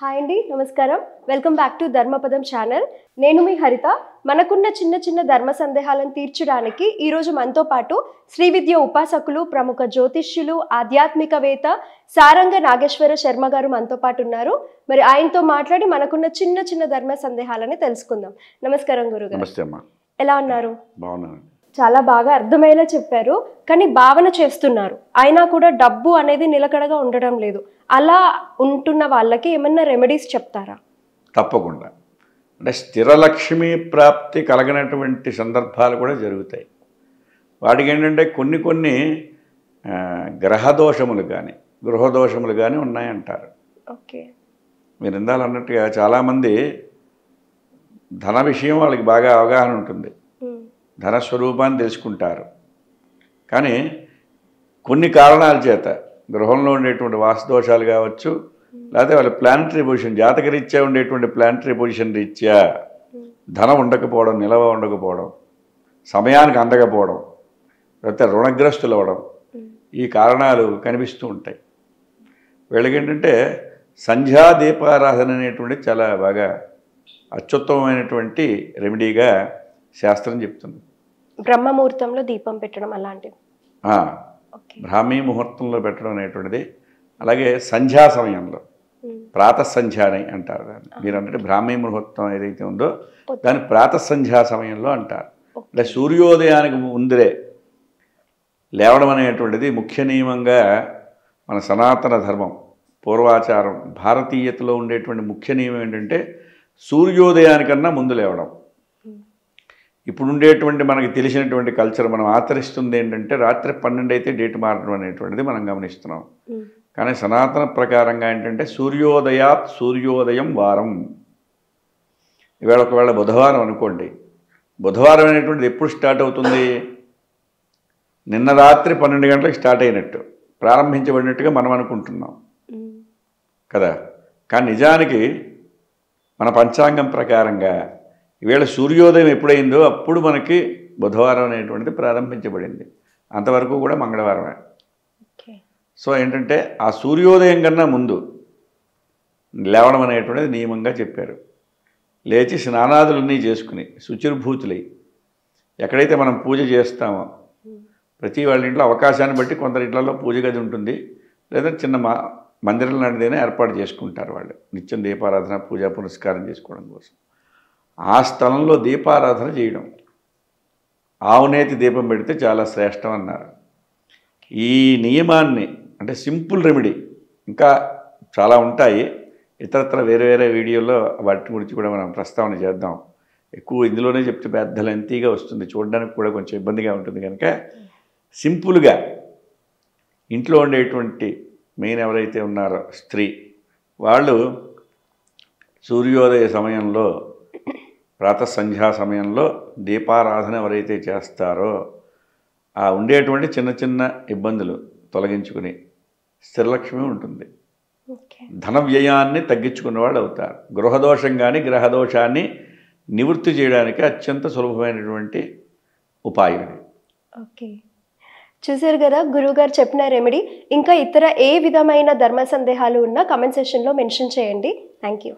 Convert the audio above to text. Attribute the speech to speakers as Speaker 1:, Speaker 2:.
Speaker 1: Hi అండి, నమస్కారం. Welcome back to Dharmapadam channel. నేను మీ హరిత. మనకున్న చిన్న చిన్న ధర్మ సందేహాలను తీర్చడానికి ఈరోజు మనతో పాటు శ్రీ విద్య ఉపాసకులు, ప్రముఖ జ్యోతిష్యులు, ఆధ్యాత్మికవేత్త సారంగ నాగేశ్వర శర్మ గారు మనతో పాటు ఉన్నారు. మరి ఆయనతో మాట్లాడి మనకున్న చిన్న చిన్న ధర్మ సందేహాలని తెలుసుకుందాం. నమస్కారం గురుగారు.
Speaker 2: నమస్తే అమ్మా.
Speaker 1: ఎలా ఉన్నారు?
Speaker 2: బాగున్నాను.
Speaker 1: చాలా బాగా అర్థమయ్యేలా చెప్పారు. కానీ భావన చేస్తున్నారు, అయినా కూడా డబ్బు అనేది నిలకడగా ఉండడం లేదు. అలా ఉంటున్న వాళ్ళకి ఏమన్నా రెమెడీస్ చెప్తారా?
Speaker 2: తప్పకుండా. అంటే స్థిరలక్ష్మి ప్రాప్తి కలగనటువంటి సందర్భాలు కూడా జరుగుతాయి. వాటికి ఏంటంటే కొన్ని గ్రహదోషములు కానీ గృహదోషములు కానీ ఉన్నాయంటారు.
Speaker 1: ఓకే.
Speaker 2: మీరు ఇందాలు అన్నట్టుగా చాలామంది ధన విషయం వాళ్ళకి బాగా అవగాహన ఉంటుంది, ధనస్వరూపాన్ని తెలుసుకుంటారు. కానీ కొన్ని కారణాల చేత గృహంలో ఉండేటువంటి వాస్తుదోషాలు కావచ్చు, లేకపోతే వాళ్ళ ప్లానటరీ పొజిషన్, జాతకరీత్యా ఉండేటువంటి ప్లానటరీ పొజిషన్ రీత్యా ధనం ఉండకపోవడం, నిలవ ఉండకపోవడం, సమయానికి అందకపోవడం, లేకపోతే రుణగ్రస్తులు అవ్వడం, ఈ కారణాలు కనిపిస్తూ ఉంటాయి. వీళ్ళకి ఏంటంటే సంధ్యా దీపారాధన అనేటువంటిది చాలా బాగా అత్యుత్తమమైనటువంటి రెమెడీగా శాస్త్రం చెప్తుంది.
Speaker 1: బ్రహ్మముహూర్తంలో దీపం పెట్టడం అలాంటివి,
Speaker 2: బ్రాహ్మీ ముహూర్తంలో పెట్టడం అనేటువంటిది. అలాగే సంధ్యా సమయంలో ప్రాతఃసంధ్య అని అంటారు దాన్ని. మీరు అంటే బ్రాహ్మీ ముహూర్తం ఏదైతే ఉందో దాన్ని ప్రాతఃసంధ్యా సమయంలో అంటారు. అంటే సూర్యోదయానికి ముందరే లేవడం అనేటువంటిది ముఖ్య నియమంగా మన సనాతన ధర్మం, పూర్వాచారం, భారతీయతలో ఉండేటువంటి ముఖ్య నియమం ఏంటంటే సూర్యోదయానికన్నా ముందు లేవడం. ఇప్పుడు ఉండేటువంటి మనకి తెలిసినటువంటి కల్చర్ మనం ఆచరిస్తుంది ఏంటంటే రాత్రి 12 అయితే డేట్ మారడం అనేటువంటిది మనం గమనిస్తున్నాం. కానీ సనాతన ప్రకారంగా ఏంటంటే సూర్యోదయం వారం. ఇవాళ ఒకవేళ బుధవారం అనుకోండి, బుధవారం అనేటువంటిది ఎప్పుడు స్టార్ట్ అవుతుంది? నిన్న రాత్రి 12 గంటలకు స్టార్ట్ అయినట్టు, ప్రారంభించబడినట్టుగా మనం అనుకుంటున్నాం కదా. కానీ నిజానికి మన పంచాంగం ప్రకారంగా ఈవేళ సూర్యోదయం ఎప్పుడైందో అప్పుడు మనకి బుధవారం అనేటువంటిది ప్రారంభించబడింది. అంతవరకు కూడా మంగళవారమే. సో ఏంటంటే ఆ సూర్యోదయం కన్నా ముందు లేవడం అనేటువంటిది నియమంగా చెప్పారు. లేచి స్నానాదులన్నీ చేసుకుని శుచిర్భూతులై ఎక్కడైతే మనం పూజ చేస్తామో, ప్రతి వాళ్ళ ఇంట్లో అవకాశాన్ని బట్టి కొందరి ఇళ్లలో పూజ గది ఉంటుంది, లేదా చిన్న మందిరం లాంటిదైనా ఏర్పాటు చేసుకుంటారు వాళ్ళు, నిత్యం దీపారాధన, పూజా పురస్కారం చేసుకోవడం కోసం. ఆ స్థలంలో దీపారాధన చేయడం, ఆవునేతి దీపం పెడితే చాలా శ్రేష్టం అన్నారు. ఈ నియమాన్ని అంటే సింపుల్ రెమెడీ, ఇంకా చాలా ఉంటాయి ఇతరత్ర వేరే వేరే వీడియోలో వాటి గురించి కూడా మనం ప్రస్తావన చేద్దాం. ఎక్కువ ఇందులోనే చెప్తే పెద్ద లెంతీగా వస్తుంది, చూడడానికి కూడా కొంచెం ఇబ్బందిగా ఉంటుంది. కనుక సింపుల్గా ఇంట్లో ఉండేటువంటి మెయిన్ ఎవరైతే ఉన్నారో స్త్రీ, వాళ్ళు సూర్యోదయ సమయంలో, ప్రాతఃసంధ్యా సమయంలో దీపారాధన ఎవరైతే చేస్తారో ఆ ఉండేటువంటి చిన్న చిన్న ఇబ్బందులు తొలగించుకుని స్థిరలక్ష్మి ఉంటుంది, ధన వ్యయాన్ని తగ్గించుకున్న వాళ్ళు అవుతారు. గృహదోషం కానీ గ్రహదోషాన్ని నివృత్తి చేయడానికి అత్యంత సులభమైనటువంటి ఉపాయం ఇది.
Speaker 1: ఓకే, చూసారు కదా గురువుగారు చెప్పిన రెమెడీ. ఇంకా ఇతర ఏ విధమైన ధర్మ సందేహాలు ఉన్నా కమెంట్ సెషన్లో మెన్షన్ చేయండి. Thank you.